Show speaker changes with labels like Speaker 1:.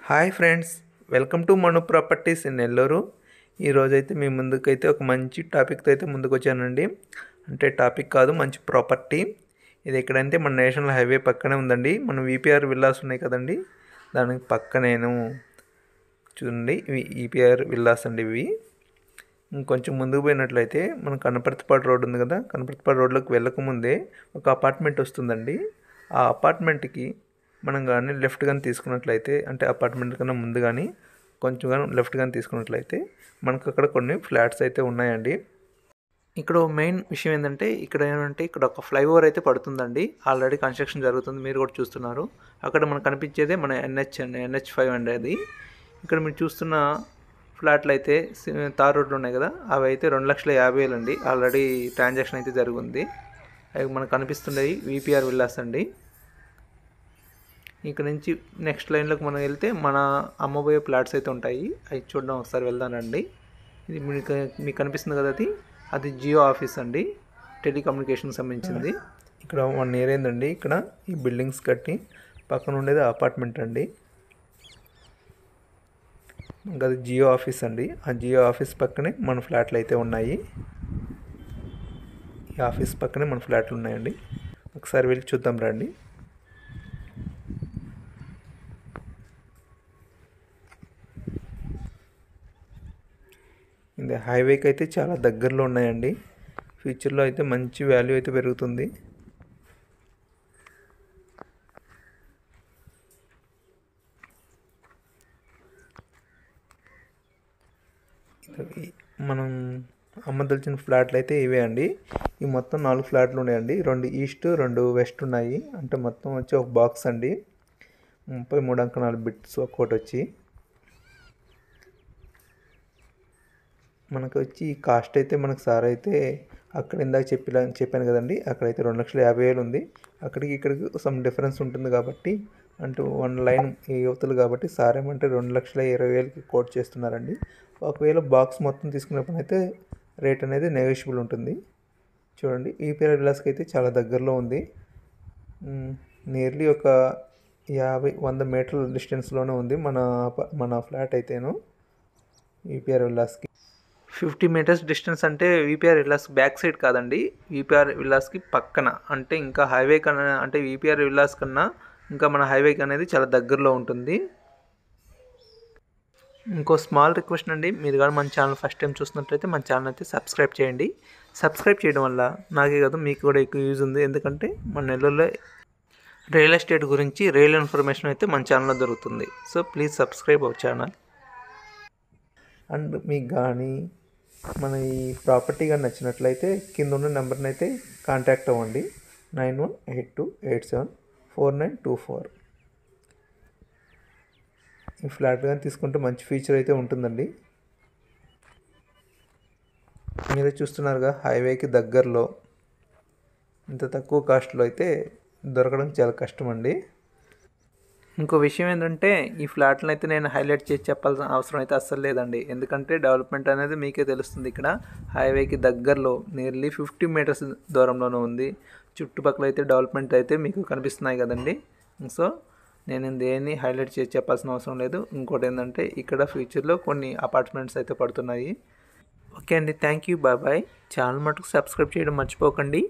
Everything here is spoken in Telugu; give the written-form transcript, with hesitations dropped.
Speaker 1: Hi friends, welcome to Manu properties in Nellore. ఈరోజైతే మీ ముందుకైతే ఒక మంచి టాపిక్తో అయితే ముందుకు వచ్చానండి. అంటే టాపిక్ కాదు, మంచి ప్రాపర్టీ. ఇది ఎక్కడంటే మన నేషనల్ హైవే పక్కనే ఉందండి. మన విపిఆర్ విల్లాస్ ఉన్నాయి కదండి, దానికి పక్కనేను చూడండి. ఇవి ఈపీఆర్ విల్లాస్ అండి. ఇవి ఇంకొంచెం ముందుకు పోయినట్లయితే మన కనపర్తిపాడు రోడ్ ఉంది కదా, కనపర్తిపాడు రోడ్లోకి వెళ్ళకముందే ఒక అపార్ట్మెంట్ వస్తుందండి. ఆ అపార్ట్మెంట్కి మనం కానీ లెఫ్ట్ కానీ తీసుకున్నట్లయితే, అంటే అపార్ట్మెంట్ కన్నా ముందు కానీ కొంచెం కానీ లెఫ్ట్ కానీ తీసుకున్నట్లయితే మనకు అక్కడ కొన్ని ఫ్లాట్స్ అయితే ఉన్నాయండి. ఇక్కడ మెయిన్ విషయం ఏంటంటే, ఇక్కడ ఒక ఫ్లైఓవర్ అయితే పడుతుందండి. ఆల్రెడీ కన్స్ట్రక్షన్ జరుగుతుంది, మీరు కూడా చూస్తున్నారు. అక్కడ మనకు కనిపించేదే మన NH5 అండి. అది ఇక్కడ మీరు చూస్తున్న ఫ్లాట్లు అయితే తార్ రోడ్లు ఉన్నాయి కదా, అవి అయితే 2,50,000 అండి. ఆల్రెడీ ట్రాన్సాక్షన్ అయితే జరిగింది. అవి మనకు కనిపిస్తున్నాయి విపిఆర్ విల్లాస్ అండి. ఇక్కడ నుంచి నెక్స్ట్ లైన్లోకి మనం వెళ్తే మన అమ్మబోయే ప్లాట్స్ అయితే ఉంటాయి. అవి చూడడం ఒకసారి వెళ్దానండి. ఇది మీకు కనిపిస్తుంది కదా, అది జియో ఆఫీస్ అండి, టెలికమ్యూనికేషన్కి సంబంధించింది. ఇక్కడ 1 ఇయర్ అయిందండి. ఇక్కడ ఈ బిల్డింగ్స్ కట్టి పక్కన ఉండేది అపార్ట్మెంట్ అండి. ఇంకా అది జియో ఆఫీస్ అండి. ఆ జియో ఆఫీస్ పక్కనే మన ఫ్లాట్లు అయితే ఉన్నాయి. ఈ ఆఫీస్ పక్కనే మన ఫ్లాట్లు ఉన్నాయండి. ఒకసారి వెళ్ళి చూద్దాం రండి. ఇది హైవేకి అయితే చాలా దగ్గరలో ఉన్నాయండి. ఫ్యూచర్లో అయితే మంచి వాల్యూ అయితే పెరుగుతుంది. మనం అమ్మదలిచిన ఫ్లాట్లు అయితే ఇవే అండి. ఈ మొత్తం 4 ఫ్లాట్లు ఉన్నాయండి. 2 ఈస్ట్ 2 వెస్ట్ ఉన్నాయి. అంటే మొత్తం వచ్చి ఒక బాక్స్ అండి. 33 అంకణాల బిట్స్ ఒక్కోటి వచ్చి మనకు వచ్చి కాస్ట్ అయితే మనకు సార్ అయితే అక్కడ ఇందాక చెప్పాను కదండి, అక్కడైతే 2,50,000 ఉంది. అక్కడికి ఇక్కడికి సమ్ డిఫరెన్స్ ఉంటుంది కాబట్టి, అంటూ 1 లైన్ ఈ యువతలు కాబట్టి సార్ ఏమంటే 2,20,000కి కోట్ చేస్తున్నారండి. ఒకవేళ బాక్స్ మొత్తం తీసుకున్నప్పుడు అయితే రేట్ అనేది నెగోషియబుల్ ఉంటుంది. చూడండి, ఈపీఆర్ విల్లాస్కి అయితే చాలా దగ్గరలో ఉంది. నియర్లీ ఒక 50-100 మీటర్ల డిస్టెన్స్లోనే ఉంది మన ఫ్లాట్ అయితేను. ఈపీఆర్ విల్లాస్కి 50 మీటర్స్ డిస్టెన్స్ అంటే విపిఆర్ విల్లాస్ బ్యాక్ సైడ్ కాదండి, విపిఆర్ విల్లాస్కి పక్కన. అంటే ఇంకా హైవే కన్నా, అంటే విపిఆర్ విల్లాస్ కన్నా ఇంకా మన హైవేకి అనేది చాలా దగ్గరలో ఉంటుంది. ఇంకో స్మాల్ రిక్వెస్ట్ అండి, మీరు కానీ మన ఛానల్ ఫస్ట్ టైం చూస్తున్నట్లయితే మన ఛానల్ అయితే సబ్స్క్రైబ్ చేయండి. సబ్స్క్రైబ్ చేయడం వల్ల నాకే కాదు మీకు కూడా ఎక్కువ యూజ్ ఉంది. ఎందుకంటే మన నెల్లూరులో రియల్ ఎస్టేట్ గురించి రియల్ ఇన్ఫర్మేషన్ అయితే మన ఛానల్లో దొరుకుతుంది. So please subscribe our channel. And మీకు కానీ మన ఈ ప్రాపర్టీ కానీ నచ్చినట్లయితే కింద ఉన్న నెంబర్ని అయితే కాంటాక్ట్ అవ్వండి. 9182874924. ఈ ఫ్లాట్ కానీ తీసుకుంటే మంచి ఫీచర్ అయితే ఉంటుందండి. మీరే చూస్తున్నారుగా, హైవేకి దగ్గరలో ఇంత తక్కువ కాస్ట్లో అయితే దొరకడం చాలా కష్టం అండి. ఇంకో విషయం ఏంటంటే, ఈ ఫ్లాట్లను అయితే నేను హైలైట్ చేసి చెప్పాల్సిన అవసరం అయితే అస్సలు లేదండి. ఎందుకంటే డెవలప్మెంట్ అనేది మీకే తెలుస్తుంది. ఇక్కడ హైవేకి దగ్గరలో నియర్లీ 50 మీటర్స్ దూరంలోనే ఉంది. చుట్టుపక్కల అయితే డెవలప్మెంట్ అయితే మీకు కనిపిస్తున్నాయి కదండి. సో నేను దేన్ని హైలైట్ చేసి చెప్పాల్సిన అవసరం లేదు. ఇంకోటి ఏంటంటే, ఇక్కడ ఫ్యూచర్లో కొన్ని అపార్ట్మెంట్స్ అయితే పడుతున్నాయి. ఓకే అండి, thank you, bye bye. Channel మటుకు సబ్స్క్రైబ్ చేయడం మర్చిపోకండి.